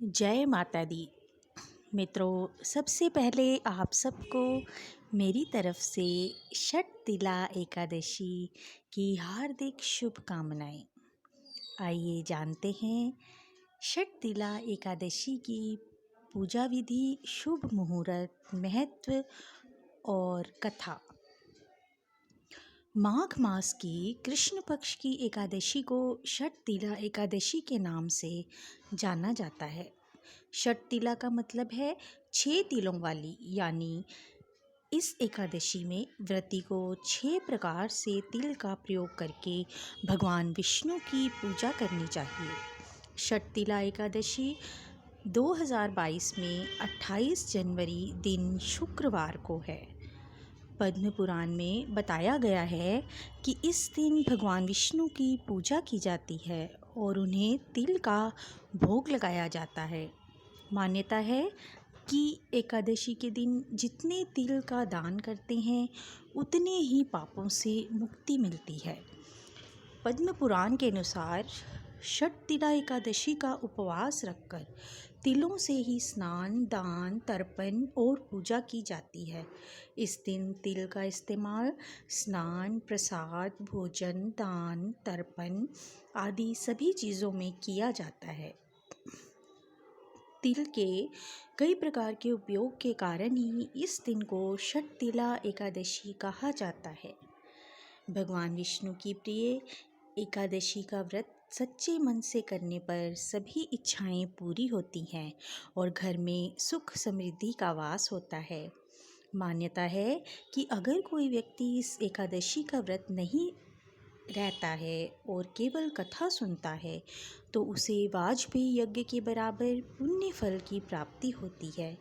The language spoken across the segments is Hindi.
जय माता दी। मित्रों, सबसे पहले आप सबको मेरी तरफ से षटतिला एकादशी की हार्दिक शुभकामनाएं। आइए जानते हैं षटतिला एकादशी की पूजा विधि, शुभ मुहूर्त, महत्व और कथा। माघ मास की कृष्ण पक्ष की एकादशी को षटतिला एकादशी के नाम से जाना जाता है। षटतिला का मतलब है 6 तिलों वाली, यानी इस एकादशी में व्रती को 6 प्रकार से तिल का प्रयोग करके भगवान विष्णु की पूजा करनी चाहिए। षटतिला एकादशी 2022 में 28 जनवरी दिन शुक्रवार को है। पद्म पुराण में बताया गया है कि इस दिन भगवान विष्णु की पूजा की जाती है और उन्हें तिल का भोग लगाया जाता है। मान्यता है कि एकादशी के दिन जितने तिल का दान करते हैं उतने ही पापों से मुक्ति मिलती है। पद्म पुराण के अनुसार षटतिला एकादशी का उपवास रखकर तिलों से ही स्नान, दान, तर्पण और पूजा की जाती है। इस दिन तिल का इस्तेमाल स्नान, प्रसाद, भोजन, दान, तर्पण आदि सभी चीज़ों में किया जाता है। तिल के कई प्रकार के उपयोग के कारण ही इस दिन को षटतिला एकादशी कहा जाता है। भगवान विष्णु की प्रिय एकादशी का व्रत सच्चे मन से करने पर सभी इच्छाएं पूरी होती हैं और घर में सुख समृद्धि का वास होता है। मान्यता है कि अगर कोई व्यक्ति इस एकादशी का व्रत नहीं रहता है और केवल कथा सुनता है तो उसे वाजपेयी यज्ञ के बराबर पुण्य फल की प्राप्ति होती है।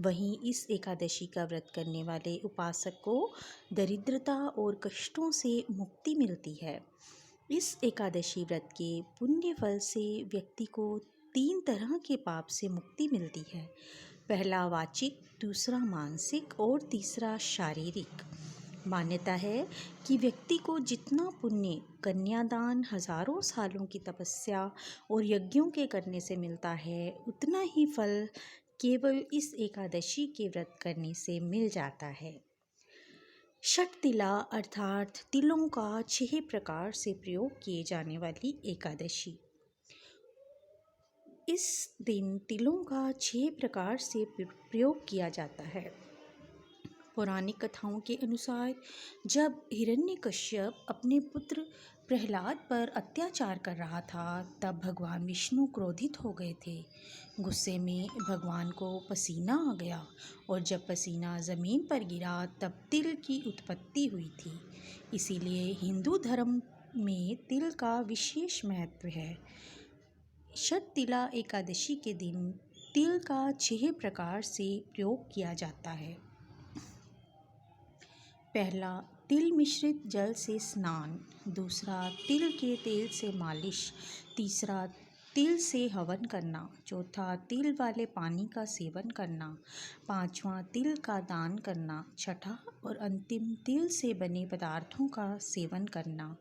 वहीं इस एकादशी का व्रत करने वाले उपासक को दरिद्रता और कष्टों से मुक्ति मिलती है। इस एकादशी व्रत के पुण्य फल से व्यक्ति को 3 तरह के पाप से मुक्ति मिलती है। पहला वाचिक, दूसरा मानसिक और तीसरा शारीरिक। मान्यता है कि व्यक्ति को जितना पुण्य कन्यादान, हजारों सालों की तपस्या और यज्ञों के करने से मिलता है, उतना ही फल केवल इस एकादशी के व्रत करने से मिल जाता है। षटतिला अर्थात तिलों का 6 प्रकार से प्रयोग किए जाने वाली एकादशी। इस दिन तिलों का 6 प्रकार से प्रयोग किया जाता है। पौराणिक कथाओं के अनुसार जब हिरण्यकश्यप अपने पुत्र प्रहलाद पर अत्याचार कर रहा था, तब भगवान विष्णु क्रोधित हो गए थे। गुस्से में भगवान को पसीना आ गया और जब पसीना ज़मीन पर गिरा तब तिल की उत्पत्ति हुई थी। इसीलिए हिंदू धर्म में तिल का विशेष महत्व है। षटतिला एकादशी के दिन तिल का 6 प्रकार से प्रयोग किया जाता है। पहला, तिल मिश्रित जल से स्नान। दूसरा, तिल के तेल से मालिश। तीसरा, तिल से हवन करना। चौथा, तिल वाले पानी का सेवन करना। पांचवा, तिल का दान करना। छठा और अंतिम, तिल से बने पदार्थों का सेवन करना।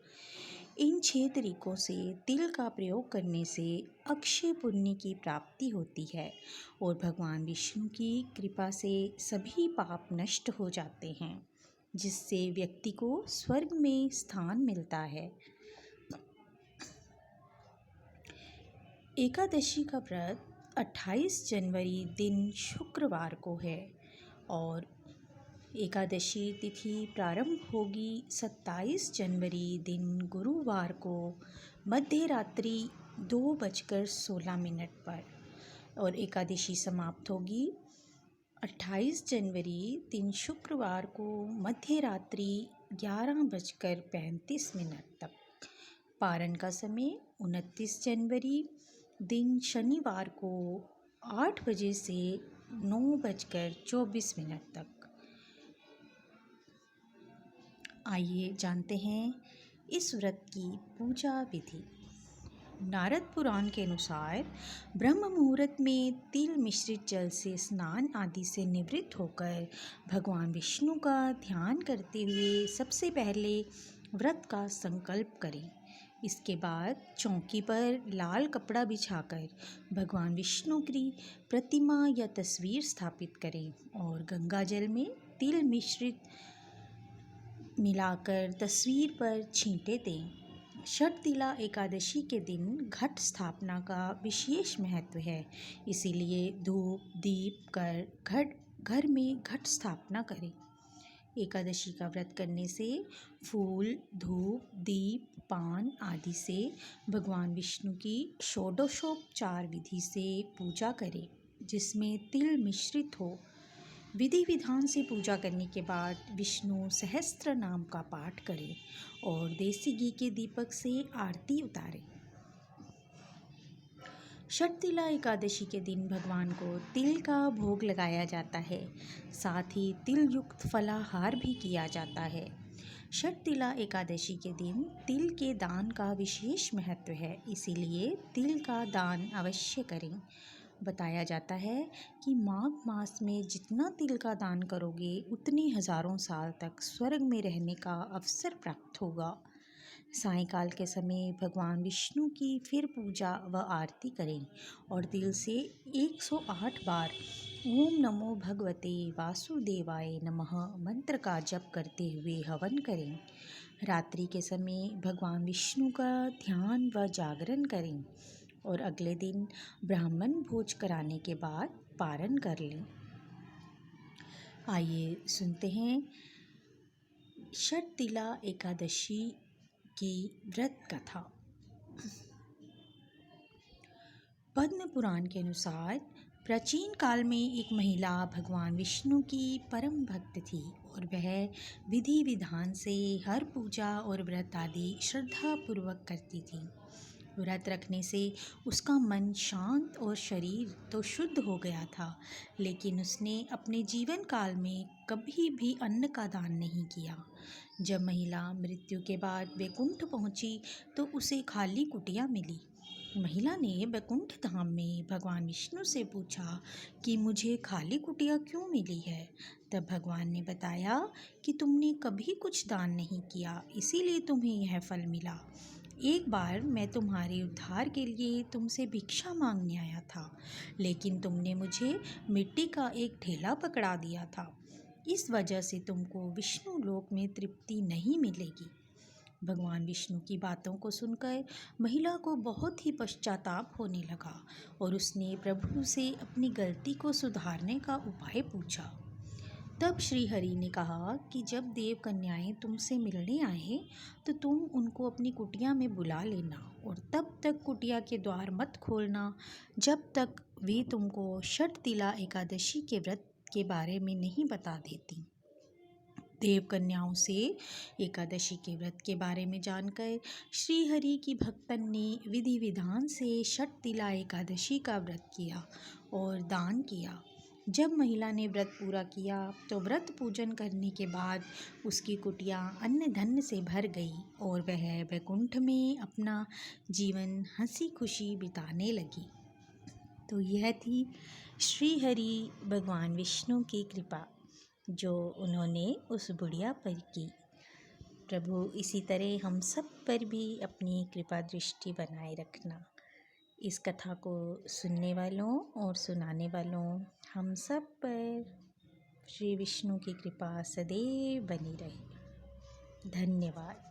इन 6 तरीकों से तिल का प्रयोग करने से अक्षय पुण्य की प्राप्ति होती है और भगवान विष्णु की कृपा से सभी पाप नष्ट हो जाते हैं, जिससे व्यक्ति को स्वर्ग में स्थान मिलता है। एकादशी का व्रत 28 जनवरी दिन शुक्रवार को है और एकादशी तिथि प्रारंभ होगी 27 जनवरी दिन गुरुवार को मध्य रात्रि 2:16 पर और एकादशी समाप्त होगी 28 जनवरी दिन शुक्रवार को मध्य रात्रि 11:35 तक। पारण का समय 29 जनवरी दिन शनिवार को 8 बजे से 9:24 तक। आइए जानते हैं इस व्रत की पूजा विधि। नारद पुराण के अनुसार ब्रह्म मुहूर्त में तिल मिश्रित जल से स्नान आदि से निवृत्त होकर भगवान विष्णु का ध्यान करते हुए सबसे पहले व्रत का संकल्प करें। इसके बाद चौकी पर लाल कपड़ा बिछाकर भगवान विष्णु की प्रतिमा या तस्वीर स्थापित करें और गंगा जल में तिल मिश्रित मिलाकर तस्वीर पर छींटे दें। षटतिला एकादशी के दिन घट स्थापना का विशेष महत्व है, इसीलिए धूप दीप कर घर में घट स्थापना करें। एकादशी का व्रत करने से फूल धूप दीप पान आदि से भगवान विष्णु की षोडशोपचार विधि से पूजा करें, जिसमें तिल मिश्रित हो। विधि विधान से पूजा करने के बाद विष्णु सहस्त्र नाम का पाठ करें और देसी घी के दीपक से आरती उतारें। षटतिला एकादशी के दिन भगवान को तिल का भोग लगाया जाता है, साथ ही तिल युक्त फलाहार भी किया जाता है। षटतिला एकादशी के दिन तिल के दान का विशेष महत्व है, इसीलिए तिल का दान अवश्य करें। बताया जाता है कि माघ मास में जितना तिल का दान करोगे उतने हजारों साल तक स्वर्ग में रहने का अवसर प्राप्त होगा। सायंकाल के समय भगवान विष्णु की फिर पूजा व आरती करें और दिल से 108 बार ओम नमो भगवते वासुदेवाय नमः मंत्र का जप करते हुए हवन करें। रात्रि के समय भगवान विष्णु का ध्यान व जागरण करें और अगले दिन ब्राह्मण भोज कराने के बाद पारण कर लें। आइए सुनते हैं षटतिला एकादशी की व्रत कथा। पद्म पुराण के अनुसार प्राचीन काल में एक महिला भगवान विष्णु की परम भक्त थी और वह विधि विधान से हर पूजा और व्रत आदि श्रद्धा पूर्वक करती थी। व्रत रखने से उसका मन शांत और शरीर तो शुद्ध हो गया था, लेकिन उसने अपने जीवन काल में कभी भी अन्न का दान नहीं किया। जब महिला मृत्यु के बाद वैकुंठ पहुंची तो उसे खाली कुटिया मिली। महिला ने वैकुंठ धाम में भगवान विष्णु से पूछा कि मुझे खाली कुटिया क्यों मिली है। तब भगवान ने बताया कि तुमने कभी कुछ दान नहीं किया, इसीलिए तुम्हें यह फल मिला। एक बार मैं तुम्हारे उद्धार के लिए तुमसे भिक्षा मांगने आया था, लेकिन तुमने मुझे मिट्टी का एक ढेला पकड़ा दिया था। इस वजह से तुमको विष्णु लोक में तृप्ति नहीं मिलेगी। भगवान विष्णु की बातों को सुनकर महिला को बहुत ही पश्चाताप होने लगा और उसने प्रभु से अपनी गलती को सुधारने का उपाय पूछा। तब श्री हरि ने कहा कि जब देव कन्याएं तुमसे मिलने आए तो तुम उनको अपनी कुटिया में बुला लेना और तब तक कुटिया के द्वार मत खोलना जब तक वे तुमको षटतिला एकादशी के व्रत के बारे में नहीं बता देती। देव कन्याओं से एकादशी के व्रत के बारे में जानकर श्री हरि की भक्तन ने विधि विधान से षटतिला एकादशी का व्रत किया और दान किया। जब महिला ने व्रत पूरा किया तो व्रत पूजन करने के बाद उसकी कुटिया अन्न धन से भर गई और वह वैकुंठ में अपना जीवन हंसी खुशी बिताने लगी। तो यह थी श्री हरि भगवान विष्णु की कृपा जो उन्होंने उस बुढ़िया पर की। प्रभु इसी तरह हम सब पर भी अपनी कृपा दृष्टि बनाए रखना। इस कथा को सुनने वालों और सुनाने वालों हम सब पर श्री विष्णु की कृपा सदैव बनी रहे। धन्यवाद।